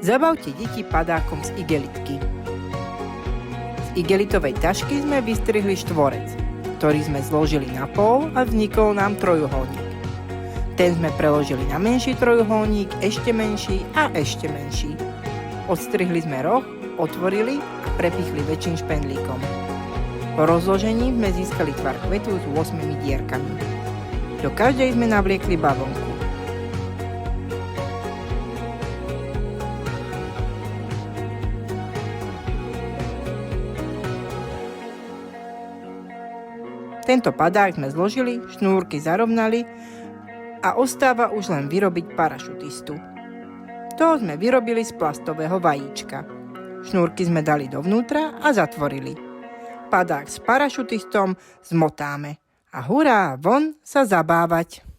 Zabavte deti padákom z igelitky. Z igelitovej tašky sme vystrihli štvorec, ktorý sme zložili na pol a vznikol nám trojuholník. Ten sme preložili na menší trojuholník, ešte menší a ešte menší. Odstrihli sme roh, otvorili a prepichli väčším špendlíkom. Po rozložení sme získali tvar kvetu s 8 dierkami. Do každej sme navliekli bavlnku. Tento padák sme zložili, šnúrky zarovnali a ostáva už len vyrobiť parašutistu. To sme vyrobili z plastového vajíčka. Šnúrky sme dali dovnútra a zatvorili. Padák s parašutistom zmotáme a hurá, von sa zabávať!